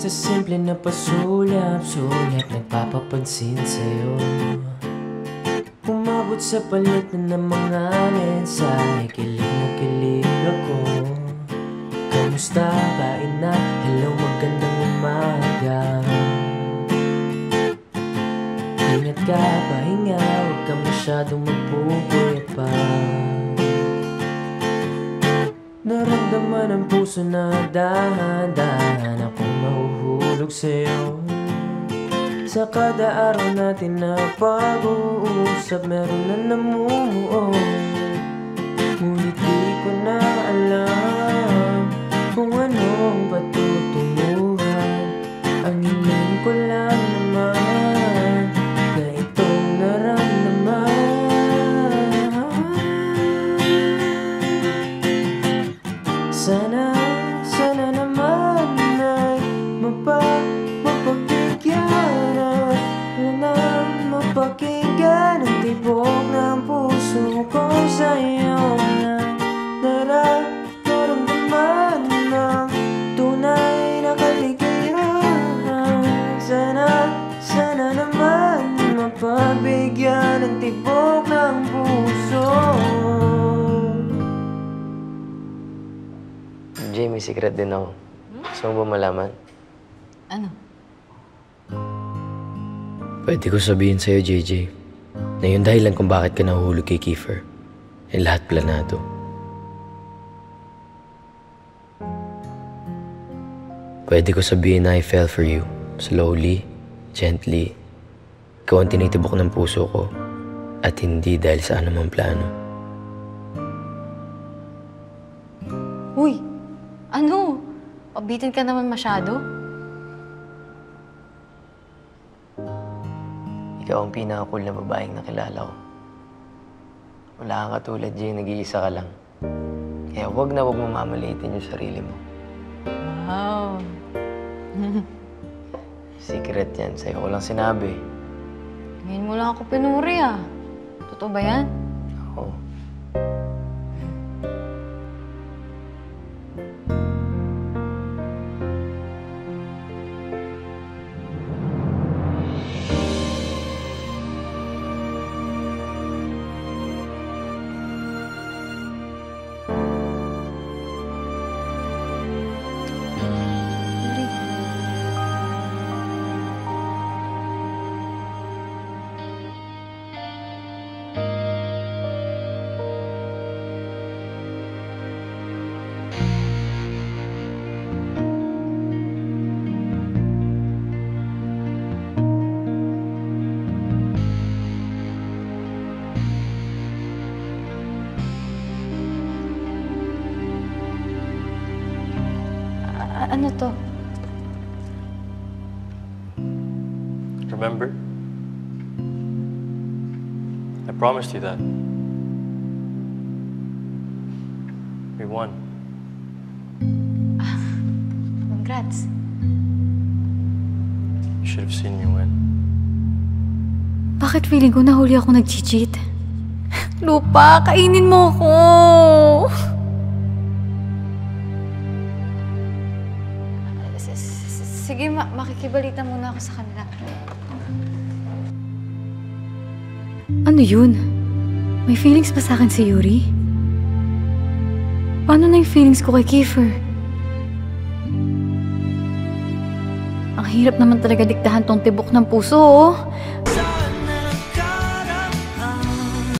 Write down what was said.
sa simple na pasulap-sulap nagpapapansin sa'yo. Umabot sa palitan ng mga mensahe, kilig na kilig ako. Kamusta ba ina? Hello, magandang umaga. Ingat ka, pahinga, huwag ka masyadong magpupuyat pa. Naramdaman ang puso na dahan-dahan akong mahuhulog sa'yo. Sa kada araw natin na pag-uusap, meron na namumuo. Ngunit di ko na alam kung anong patutunguhan. Ang hingin ko lang naman na itong naramdaman. Sana naman ay mapapagyan na mapakinggan ang tibok ng puso ko sa'yo na nararamdaman ng tunay na kaligayahan. Sana naman mapabigyan ang tibok ng puso. Jay, may secret din ako. Gusto mo ba malaman? Ano? Pwede ko sabihin sa'yo, JJ, na yung dahilan kung bakit ka nahuhulog kay Kiefer ay lahat planado. Pwede ko sabihin na I fell for you. Slowly, gently. Ikaw ang tinitibok ng puso ko at hindi dahil sa anumang plano. Uy! Ano? Pabitin ka naman masyado? Ikaw ang pinaka-cool na babaeng nakilala ko. Wala kang katulad, Jay. Nag-iisa ka lang. Kaya huwag na huwag mamamaliitin yung sarili mo. Wow! Secret yan. Sa'yo ko lang sinabi. Ngayon mo lang ako pinuri ah. Totoo ba yan? Oo. Ano to? Remember? I promised you that. We won. Congrats. You should have seen me win. Bakit feeling ko nahuli ako nag-cheat? Lupa, kainin mo ko! Sige, makikibalita muna ako sa kanila. Ano yun? May feelings pa sa akin si Yuri? Paano na yung feelings ko kay Kiefer? Ang hirap naman talaga diktahan tong tibok ng puso, oh.